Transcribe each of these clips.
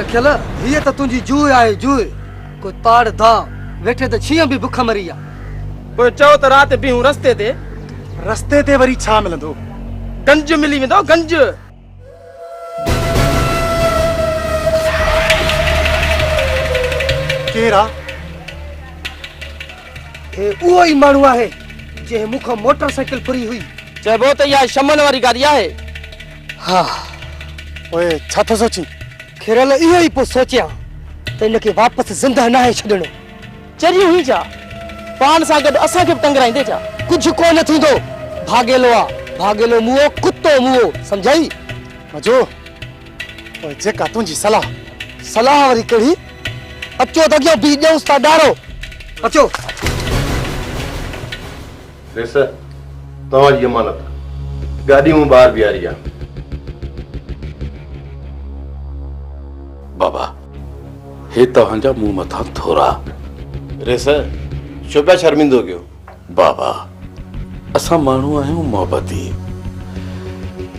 रखियल हिय त तुंहिंजी जूह आहे जूह। कोई ताड़ धा वेठे त छीं भी भुख मरी आ। पोइ चओ त राति बीहूं रस्ते ते। रस्ते ते वरी छा मिलंदो? गंज मिली वेंदो गंज। केरा? हे उहो ई माण्हू आहे जे मुख मोटरसाइकिल फुरी हुई। चइबो त इहा शमन वारी गाॾी आहे। हा ओए छा थो सोची? खिरल इहो ई पोइ सोचिया त इनखे वापसि ज़िंदा नाहे छॾणो। चरी हुई छा पान सां गॾु असांखे बि टंगराईंदे छा? कुझु कोन थींदो। भागेलो आ भागेलो मुओ कुत्तो मुओ समझाई? मजो ओए जेका तुंहिंजी सलाह। सलाह वारी कहिड़ी? अचो त अॻियां बी ॾियूंसि था ॾारो। अचो। रेस तव्हांजी अमानत गाॾी मूं ॿाहिरि बीहारी आहे। बाबा हे तव्हांजा मुंह मथां थोरा। रेस छो पिया शर्मिंदो कयो? बाबा असां माण्हू आहियूं मोहबती,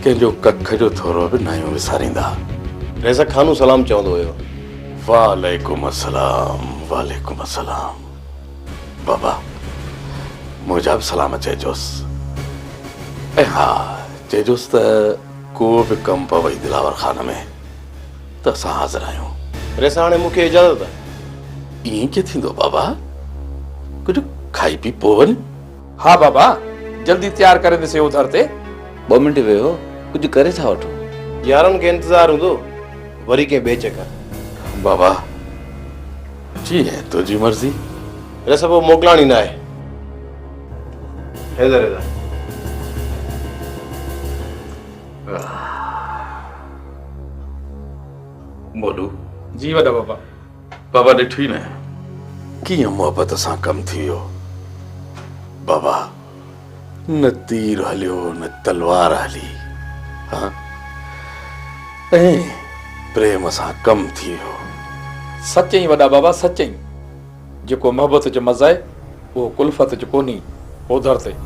कंहिंजो कख जो थोरो बि न आहियूं विसारींदा। रेस खानू सलाम चवंदो हुयो। वालेकुम अस्सलाम वालेकुम अस्सलाम। बाबा मुंहिंजा बि सलाम चइजोसि। ऐं हा चइजोसि त को बि कमु पवई दिलावर खान में त असां हाज़िर आहियूं। रेस हाणे मूंखे इजाज़त आहे। ईअं कीअं थींदो बाबा? कुझु खाई पी पोइ वञ। हाँ बाबा जल्दी तैयार करे ॾिसे उधर ते। 2 मिंट वेहो कुछ करे छा वठो। यारनि खे इंतज़ार हूंदो वरी कंहिं ॿिए चकर। बाबा जीअं तुंहिंजी मर्ज़ी। रेस पोइ मोकिलाणी न आहे। हैदर हैदर बोलू। जी वॾा बाबा। बाबा ॾिठी न कीअं मोहबत सां कमु थी वियो। बाबा न तीर हलियो न तलवार हली। हाँ ऐं प्रेम सां कमु थी वियो। सच्चई वॾा बाबा सच्चई। जेको मोहबत जो मज़ो आहे उहो कुल्फत जो कोन्हे ओधर ते।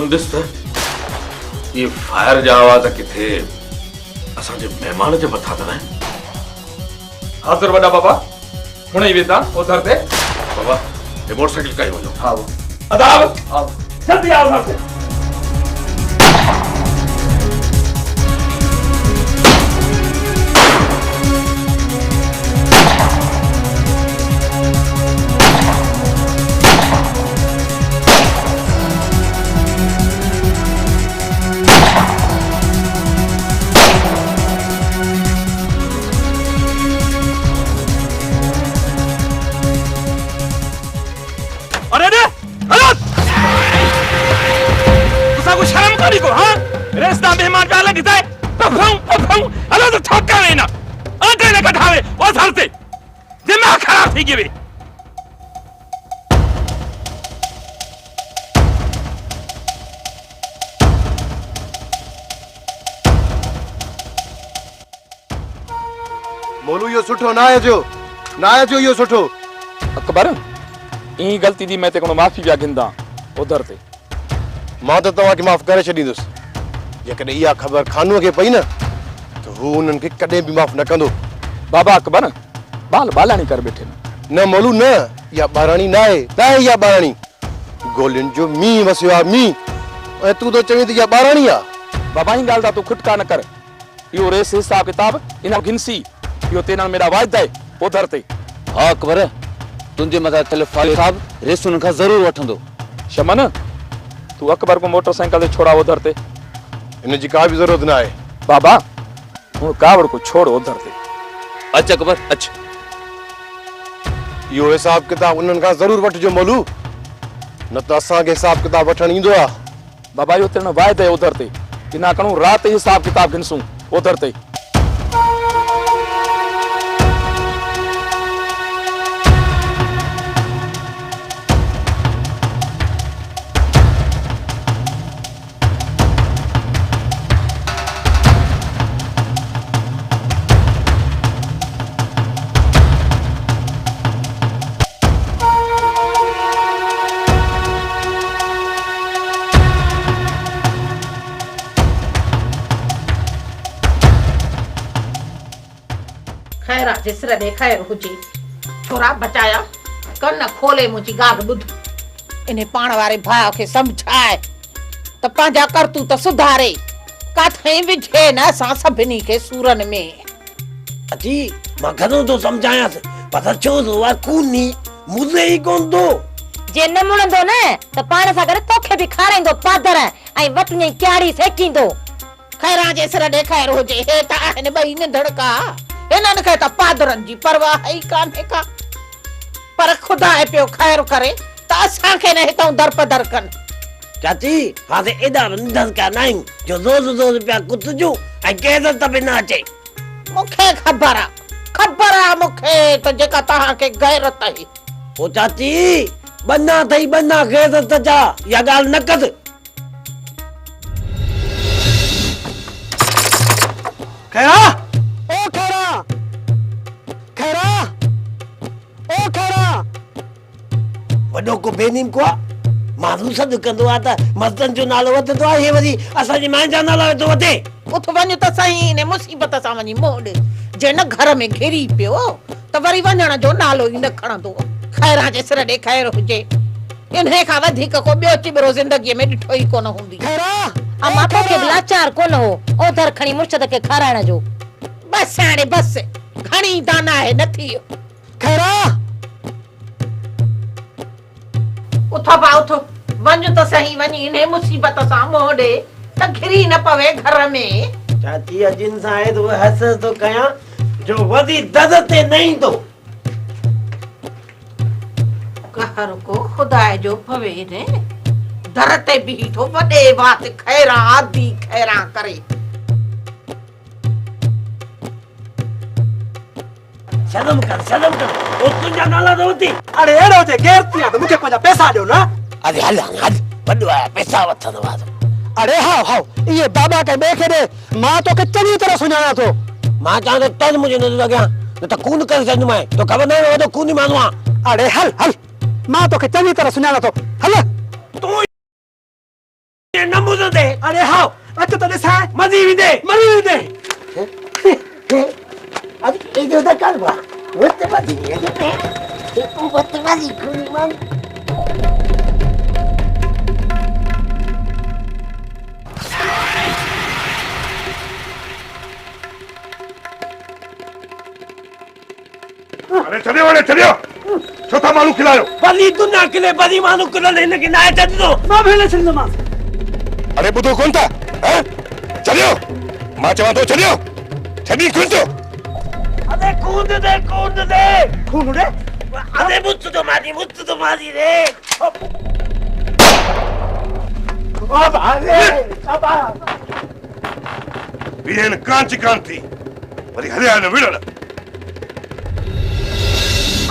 ॾिस त ये फायर जा आवाज़ किथे असांजे महिमान जे मथां त न। हाज़िर वॾा बाबा हुणे ई वेंदा उधर ते। बाबा ये मोटरसाइकिल कई वञो। हाँ अदाब जल्दी आओ उधर से। मोलू यो सुठो ना है जो यो सुठो। अकबर ई ग़लती दी मैं ते कोन माफ़ी पिया गिंदा उधर ते मां त तव्हांखे माफ़ करे छॾींदुसि जेकॾहिं इहा ख़बर खानूअ खे पई न त हू उन्हनि खे कॾहिं बि माफ़ न कंदो। बाबा अकबर बाल बालाणी कर बैठे न मोलू न, इहा ॿाराणी न आहे इहा ॿाराणी। गोलियुनि जो मींहुं वसियो आहे मींहुं, ऐं तूं त चवीं त इहा ॿाराणी आहे। बाबा ही ॻाल्हि दा तू खुटका न कर। इहो रेस हिसाब किताब इन घिनसी इहो तेना मेरा वाइदा है उधर ते। हाँ अकबर तुंहिंजे मथां थियल फाइल साहब रेस उन खां ज़रूर वठंदो। शमन तू अकबर को मोटरसाइकिल ते छोड़ा उधर ते। इन जी का बि ज़रूरत न आहे। बाबा हूं कावड़ को छोड़ उधर ते। अच अकबर अच। इहो हिसाब किताब उन्हनि खां ज़रूर वठिजो मोलू, न त असांखे हिसाब किताब वठण ईंदो आहे। बाबा इहो तेना वाइदा है उधर ते कि ना करूं रात हिसाब किताब गिनसूं उधर ते। खैरा जिसर दे खैर हुजे। छोरा बचाया कन खोले मुंहिंजी ॻाल्हि ॿुध। इन पाण वारे भाउ खे सम्झाए त पंहिंजा करतूत सुधारे, काथे विझे न असां सभिनी खे सूरनि में। अजी मां घणो तो समझायांसि पर छो तो वा कूनी मुझे ही कोन दो जे न मुणंदो न त पाण सां गॾु तोखे बि खाराईंदो पादर ऐं वटने क्याड़ी सेकींदो। खैरा जिसर दे खैर हुजे। हे त आहिनि ॿई निंधड़का, इन्हनि खे त पादरनि जी परवाह ई कान्हे का। पर खुदा पियो खैर करे त असांखे न हितां दरपदर कनि। चाची हाथे एॾा निंधन का नाहियूं जो रोज़ पिया कुतजूं ऐं केर त बि न अचे। मूंखे ख़बर आहे मूंखे त जेका तव्हांखे गैरत आहे। ओ चाची बन्ना थई बन्ना गैरत जा या ॻाल्हि न कद। खैरा ओ खैरा खैरा ओ खैरा वॾो को बेनीम को माण्हू सॾु कंदो आहे त मर्दनि जो नालो वधंदो आहे, हे वरी असांजी मां जा नाला वेठो वधे। उथ वञ त सही ने मुसीबत सां वञी मोड़। जे न घर में घिरी पियो त वरी वञण जो नालो ई न खणंदो। खैरा जे सिर ॾे खैर हुजे। इन्हे खां वधीक को ॿियो चिबरो ज़िंदगीअ में ॾिठो ई कोन हूंदी। अमा तोखे बि लाचार कोन हो ओधर खणी मुर्शद खे खाराइण जो। बस हाणे बस घणी दाना आहे न थियो। खैरा उथ बा उथ वञ त सही वञी इन्हे मुसीबत सां मोड़े त घिरी न पवे घर में। चाची अजिन सां आहे तो हस तो कयां जो वधी दद ते नहीं तो कहर को खुदा जो पवे ने दर ते बीठो वॾे बात खैरा आदि खैरा करे। शर्म कर ओ तुंहिंजा नाला न वठी। अरे एड़ो जे गैर थिया त मूंखे पंहिंजा पैसा ॾियो न। अरे हल वॾो आहे पैसा वठंदो आहे। अरे हाउ ये बाबा के ॿिए खे ॾे, मां तोखे चङी तरह सुञाणा थो। मां चवां थो तन मुंहिंजे नज़र अॻियां न त खून करे छॾींदोमांइ। तो ख़बर न आहे वॾो खूनी माण्हू आहे। अरे हल मां तोखे चङी तरह सुञाणा थो। हल तूं न ॿुधंदे। अरे हाउ अच त ॾिसां मरी वेंदे। अब एजो द करवा वत बाजी एजो पे तू वत बाजी खूनी मान। अरे चलियो छोटा मालू खिलायो। बली तू ना खिले बली मानू खिला लेने के ना छॾ दो। मां भेले छॾंदो मां। अरे ॿुधो कोन था हैं? चलियो मां चवां थो चलियो छॾी खुंचो। अरे कूद दे खून ॾे। अरे मुझ तो मारी रे। अब अरे अब ॿियनि कान थी वरी हलिया न विड़ल।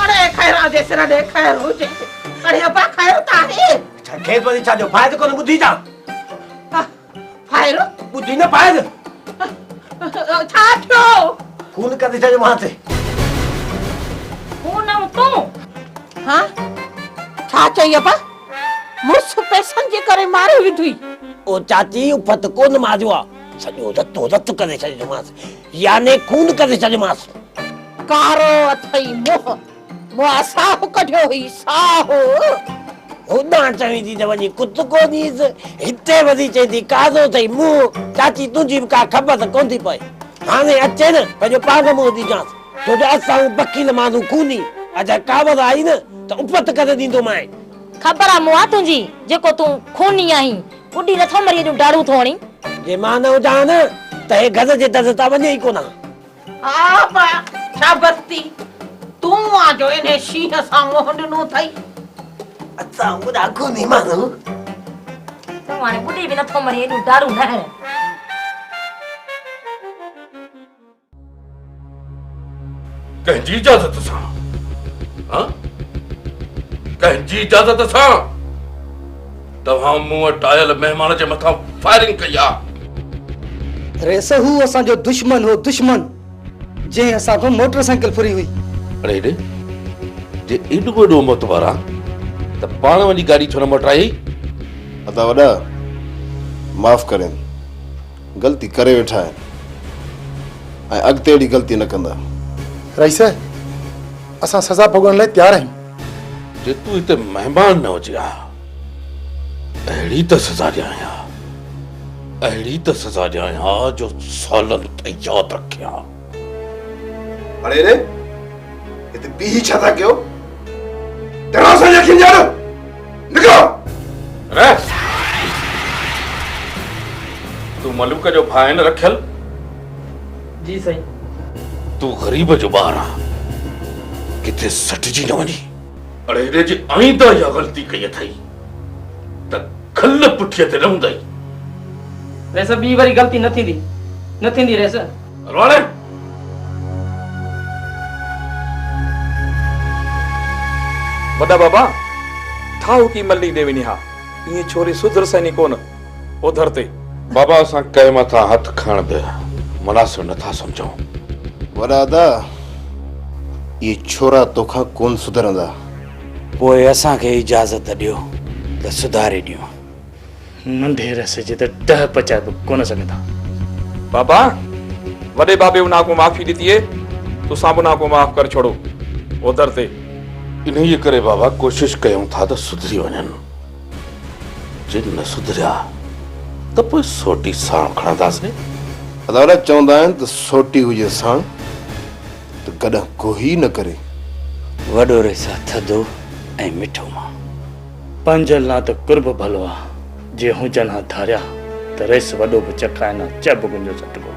अरे खैरा जे सिर ॾे खैर हुजे। अरे अबा खैर त आहे। खेत वरी छा जो फायदो कोन ॿुधी जा। फायर ॿुधी न फायदो छा थियो? खून करे छॾियो मां ते। हू न तूं हां छा चई अपा मुर्स पैसनि जे करे मारे विधुई ओ चाची उफत कोन माजो आ सॼो रत करे छॾियोमांसि याने खून करे छॾियोमांसि कारो अथई मुंहुं साहु कढियो हुई साहु होॾां चवी थी त वञी कुत कोन्हीसि हिते वधी चई थी काज़ो अथई मुंहुं चाची तुंहिंजी बि का ख़बर त कोन थी पए हाणे अचे न पंहिंजो पाग मुंहुं ॾिजांसि छो जो असां वकील माण्हू खूनी अॼु कावत आई न त उफत करे ॾींदोमांइ ख़बर आहे मुआ तुंहिंजी जेको तूं खूनी आहीं ॿुढी नथो मरी एॾियूं डाड़ू थो हणी जे मां न हुजां न त हे घर जे दर तां वञे ई कोन हा पा छा बस्ती तूं आ जो इने शींहं सां मोह ॾिनो अथई असां ॿुढा खूनी माण्हू तूं हाणे ॿुढी बि नथो मरी एॾियूं डाड़ू न हण कंहिंजी इजाज़त सां हाँ कंहिंजी इजाज़त सां तव्हां मूं वटि आयल महिमान जे मथां फायरिंग कई आहे रेस हू असांजो दुश्मन हो दुश्मन जंहिं असांखां मोटरसाइकिल फुरी हुई अरे रे जे एॾो वॾो मोतबार आहे त पाण वञी गाॾी छो न मोटराई अदा वॾा माफ़ करें ग़लती करे वेठा आहिनि ऐं अॻिते अहिड़ी ग़लती न कंदा रईस असां सज़ा भोगण लाइ तयार आहियूं जे तूं हिते महिमान न हुजे हा अहिड़ी त सज़ा ॾियां अहिड़ी त सज़ा ॾियां जो सालनि ताईं यादि रखे हा अरे रे हिते बीही छा था कयो तेरा सां यकीन ॼाण निकिरो अरे तूं मलूक जो भाउ न रखियल जी साईं तूं ग़रीब जो ॿार आहे किथे सटिजी न वञी अरे हेॾे जे आईंदा इहा ग़लती कई अथई त खल पुठीअ ते न हूंदई रेस ॿी वरी ग़लती न थींदी रेस हलवाणे वॾा बाबा ठाहु की मल्ली दे वञी हा ईअं छोरी सुधरसनी कोन उधर ते बाबा असां कंहिं मथां हथ खणण बि मुनासिब नथा सम्झूं वॾा दा ये छोरा तोखां कोन सुधरंदा पोइ असांखे इजाज़त ॾियो त सुधारे ॾियूं नंढे रस जे त ॾह पचाए बि कोन सघंदा बाबा वॾे बाबे उना को माफ़ी ॾिती आहे तुसां बि उना को माफ़ कर छोड़ो उधर ते इन्हीअ करे बाबा कोशिश कयूं था त सुधरी वञनि जे न सुधरिया त पोइ सोटी साण खणंदासीं अदा वॾा चवंदा आहिनि त सोटी हुजे साण त कॾहिं कोई न करे वॾो रेसा थधो ऐं मिठो मां पंहिंजल ना त कुर्ब भलो आहे जे हुजनि हा धारिया त रेस वॾो बि चखाए न चब गुंजो सटको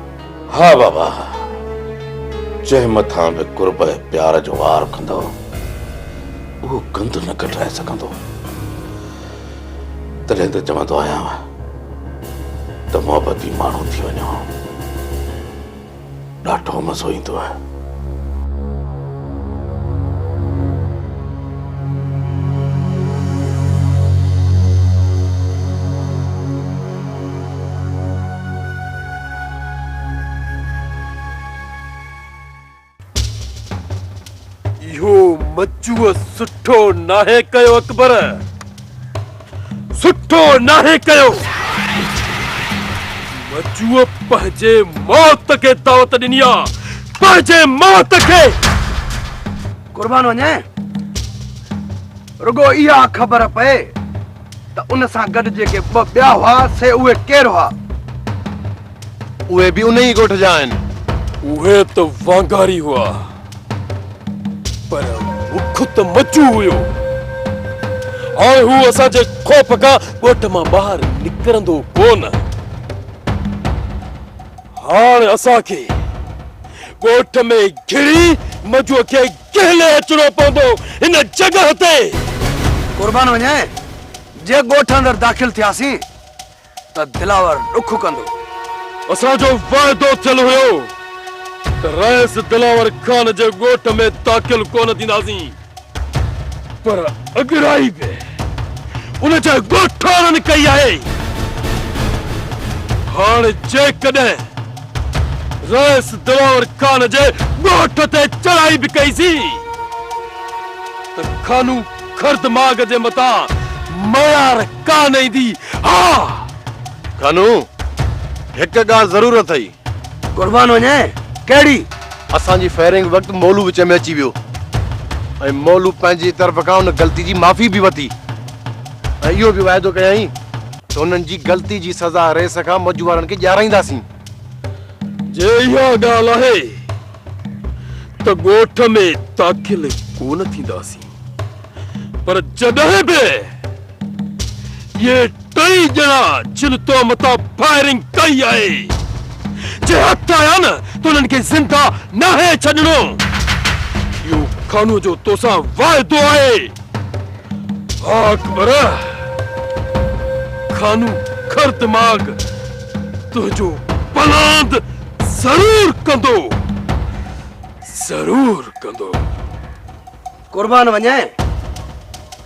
हा बाबा जंहिं मथां बि कुर्ब ऐं प्यार जो वार कंदो उहो गंद न कढाए सघंदो तॾहिं त चवंदो आहियां त मोहबती माण्हू थी वञो ॾाढो मज़ो ईंदो आहे इहो मजूअ सुठो नाहे कयो अकबर सुठो नाहे कयो मजूअ पंहिंजे मौत खे दावत ॾिनी आहे पंहिंजे मौत खे कुर्बान वञे रुगो इहा ख़बर पए त उन सां गॾु जेके ॿ ॿिया हुआ से उहे केर हुआ उहे बि उन ई ॻोठ जा आहिनि उहे त वांगारी हुआ पर मुख त मचू हुयो हाणे हू असांजे खौफ़ खां ॻोठ मां ॿाहिरि निकिरंदो कोन हाणे असांखे ॻोठ में घिरी मजूअ खे गहले अचणो पवंदो हिन जॻह ते कुर्बान वञे जे ॻोठ अंदरि दाख़िल थियासीं त दिलावर ॾुख कंदो असांजो वाइदो थियल हुयो त रईस दिलावर खान जे ॻोठ में दाख़िल कोन थींदासीं पर अॻिराई बि उन जे ॻोठाणनि कई आहे हाणे जेकॾहिं रईस दिलावर खान जे ॻोठ ते चढ़ाई बि कईसीं त खानू खर्द माग जे मता मयार का नहीं दी। हाँ कानू एक ॻाल्हि ज़रूर अथई। कुर्बान वञे कहिड़ी? असांजी फायरिंग वक़्तु मौलू विच में अची वियो ऐं मौलू पंहिंजी तरफ़ खां उन ग़लती जी माफ़ी बि वरिती ऐं इहो बि वाइदो कयईं त उन्हनि जी ग़लती जी सज़ा रेस खां मौजू वारनि खे ॾियाराईंदासीं। जे इहा ॻाल्हि आहे त ॻोठ में दाख़िल कोन थींदासीं, पर जॾहिं बि ये टई ॼणा जिन तो मथां फायरिंग कई आहे जे हथ आया न त उन्हनि खे ज़िंदा नाहे छॾणो। इहो खानो जो तोसां वाइदो आहे। हा अकबर, खानू खर दिमाग़ तुंहिंजो पलांद ज़रूर कंदो, ज़रूर कंदो। कुर्बान वञे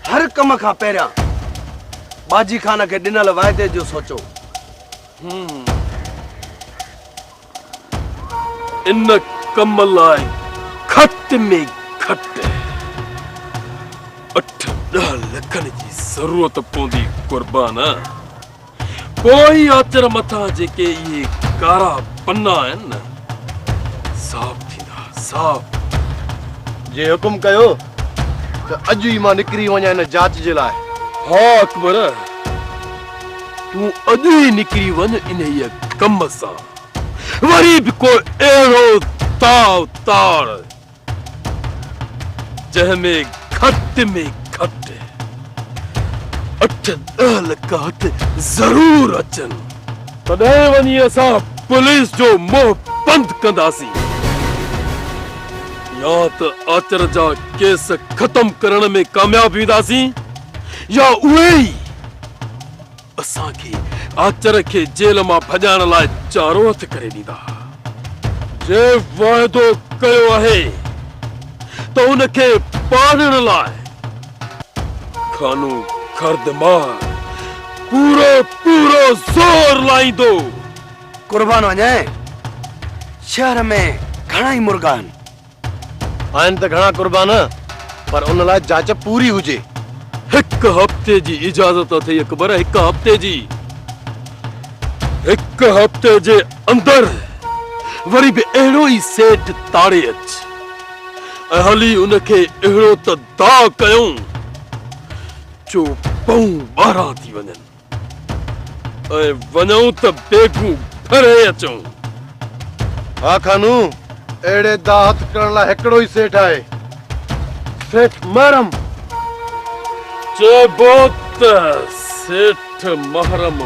हर कम खां पहिरियां बाजी खान खे ॾिनल वाइदे जो सोचो। इन कम लाइ घट में घट 8-10 लखनि जी ज़रूरत पवंदी कुर्बान। पोइ आचर मथां जेके इहे कारा पन्ना आहिनि न साफ़ थींदा, साफ़। जे हुकुम कयो त अॼु ई मां निकिरी वञा इन जांच जे लाइ। हा अकबर, तूं अॼु ई निकिरी वञ इन कम सां। वरी बि को अहिड़ो ताव ताड़ जंहिंमें घट में घट 8-10 लख हथ ज़रूर अचनि, तॾहिं वञी असां पुलिस जो मुंहुं बंदि कंदासीं। या त आचर जा केस ख़त्म करण में कामयाब वेंदासीं या उहे ई असांखे आचर खे जेल मां भॼाइण लाइ चारो हथ करे ॾींदा। जे वाइदो कयो आहे त उनखे पालण लाइ खानू खर दिमाग़ पूरो पूरो ज़ोर लाईंदो। कुर्बान वञे शहर में घणा ई मुर्गा आहिनि। आहिनि त घणा कुर्बान, पर उन लाइ जांच पूरी हुजे। हिकु हफ़्ते जी इजाज़त अथई अकबर, हिकु हफ़्ते जी। हिकु हफ़्ते जे अंदर वरी बि अहिड़ो ई सेठ ताड़े अच ऐं हली उनखे अहिड़ो त दाव कयूं जो पऊं 12 थी वञनि ऐं वञूं त बेगूं भरे अचूं। हा खानू, अहिड़े दाव हथ करण लाइ हिकिड़ो ई सेठ आहे, सेठ महरम। चइबो त सेठ महरम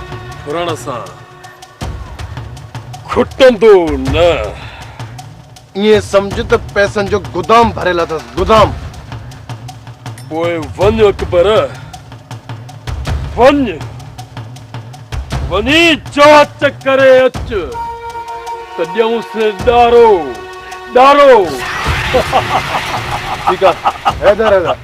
फुरण सां खुटंदो न। ईअं सम्झ त पैसनि जो गुदाम भरियल अथसि, गुदाम। पोइ वञ अकबर, वञ, वञी जांच करे अच त ॾियूंसि ॾारो, ॾारो। ठीकु आहे, हैदर हैदर।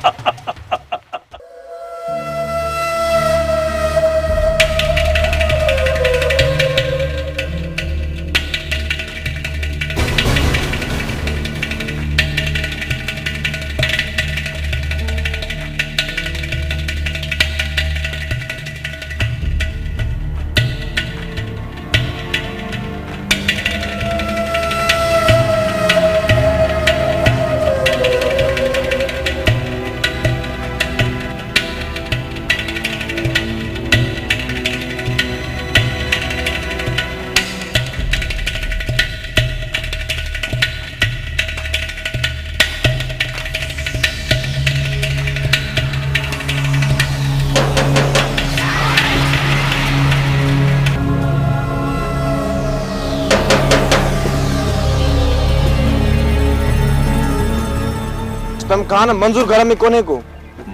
तम खान मंजूर घर में कोने को।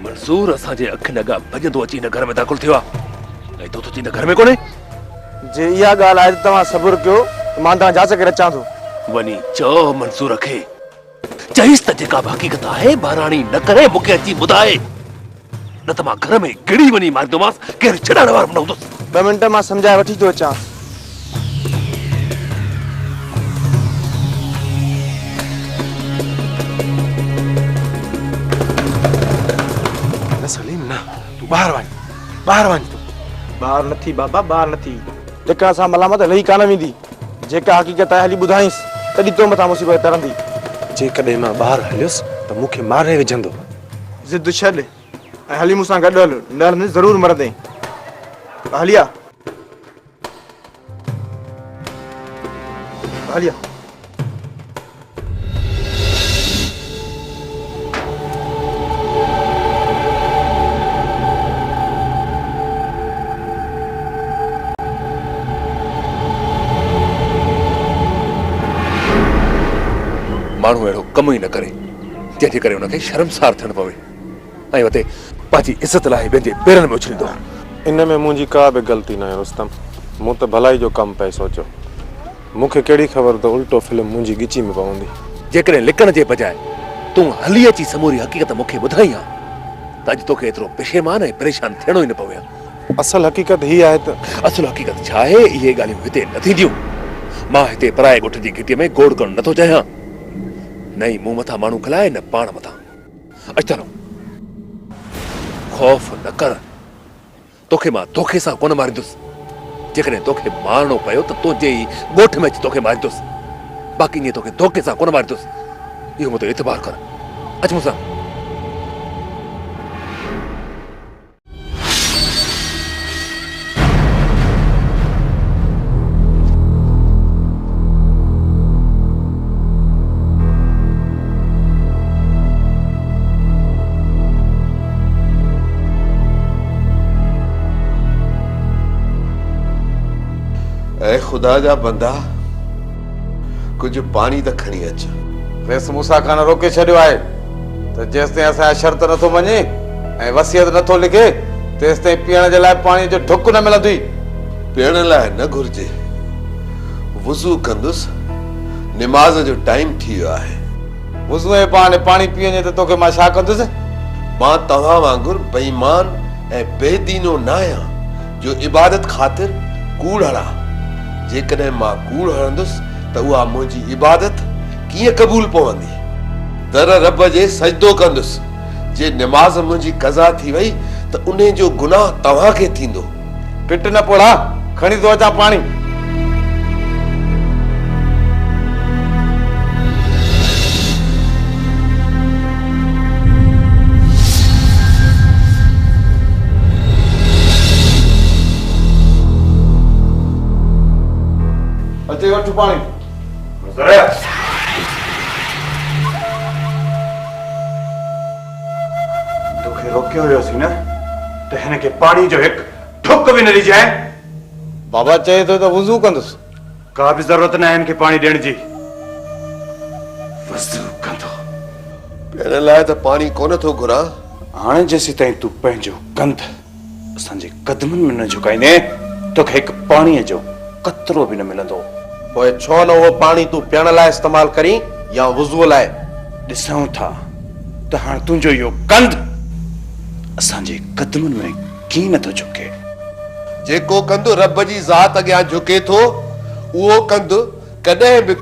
मंजूर असांजे अखि नगा भॼंदो अची हिन घर में दाख़िल थियो आहे ऐं तो तुंहिंजे घर में कोन्हे। जे इहा ॻाल्हि आहे त तव्हां सबुर कयो, मां तव्हां जांच करे अचां थो। वञी चओ मंजूर खे, चईसि त जेका बि हक़ीक़त आहे बहिराणी न करे मूंखे अची ॿुधाए, न त मां घर में गिड़ी वञी मारींदोमांसि, केरु छॾण वारो न हूंदुसि। 2 मिंट मां सम्झाए वठी थो अचां। ॿाहिरि वञ, ॿाहिरि वञ तूं। ॿाहिरि नथी बाबा, ॿाहिरि नथी। टिकण सां मलामत हली कान वेंदी। जेका हक़ीक़त आहे हली ॿुधाईंसि, तॾहिं तो मथां मुसीबत तरंदी। जेकॾहिं मां ॿाहिरि हलियुसि त मूंखे मारे विझंदो। ज़िद छॾ ऐं हली मूंसां गॾु हल, न ज़रूरु मरंदे। हलिया हलिया। माण्हू अहिड़ो कम ई न करे जंहिंजे करे हुनखे शर्मसार थियणु पवे ऐं वते पंहिंजी इज़त लाइ ॿियनि जे पेरनि में उछलींदो। इन में मुंहिंजी का बि ग़लती न आहे रुस्तम। मूं त भलाई जो कमु पिए सोचियो। मूंखे कहिड़ी ख़बर त उल्टो फिल्म मुंहिंजी गिची में पवंदी। जेकॾहिं लिकण जे बजाए तूं हली अची समूरी हक़ीक़त मूंखे ॿुधाई आहे त अॼु तोखे एतिरो पेशेमान ऐं परेशान थियणो ई न पवे। असल हक़ीक़त हीअ आहे त असुल हक़ीक़त छा आहे? इहे ॻाल्हियूं हिते न थींदियूं। मां हिते पराए ॻोठ जी घिटीअ में गोड़ करणु नथो चाहियां। न ई मूं मथां माण्हू खलाए न पाण मथां। अच हलो, खौफ़ न कर। तोखे मां धोखे सां कोन मारींदुसि। जेकॾहिं तोखे मारणो पियो त तुंहिंजे ई ॻोठ में अची तोखे मारींदुसि। बाक़ी ईअं तोखे धोखे सां कोन मारींदुसि। इहो मूं ते एतबार कर। अच मूंसां। ऐ खुदा जा बंदा, कुछ पानी त खणी अच। वेस मूंसां खान रोके छॾियो आहे त जेसिताईं असांजा शर्त नथो मञे ऐं वसियत नथो लिखे तेसिताईं पीअण जे लाइ पाणी जो ढुक न मिलंदी। पीअण लाइ न घुर्जे, वुज़ू कंदुसि। निमाज़ जो टाइम थी वियो आहे। वुज़ू जे बहाने पाणी पी वञे त तोखे मां छा कंदुसि? मां तव्हां वांगुरु बेईमान ऐं बेदीनो न आहियां जो इबादत ख़ातिर कूड़ हणा। जेकॾहिं मां कूड़ हणंदुसि त उहा मुंहिंजी इबादत कीअं क़बूल पवंदी? दर रब जे सजदो कंदुसि। जे निमाज़ मुंहिंजी क़ज़ा थी वई त उन जो गुनाह तव्हांखे थींदो। पिट न पोड़ा, खणी थो अचां पाणी। अचे वठ पाणी। तोखे रोकियो हुयोसीं न त हिन खे पाणी जो हिकु ठुक बि न ॾिजाए। बाबा चए थो त वुज़ू कंदुसि। का बि ज़रूरत न आहे हिन खे पाणी ॾियण जी। वज़ू कंदो। पीअण लाइ त पाणी कोन थो घुरां। हाणे जेसीं ताईं तूं पंहिंजो गंद असांजे कदमनि में न झुकाईंदे तोखे हिकु पाणीअ जो कतरो बि न मिलंदो। पोइ छो न उहो पाणी तूं पीअण लाइ इस्तेमाल करीं या वुज़ूअ लाइ? ॾिसूं था त हाणे तुंहिंजो इहो गंद असांजे कदमनि में कीअं नथो झुके। जेको कंदु रब जी ज़ात अॻियां झुके थो, उहो कंदु कॾहिं बि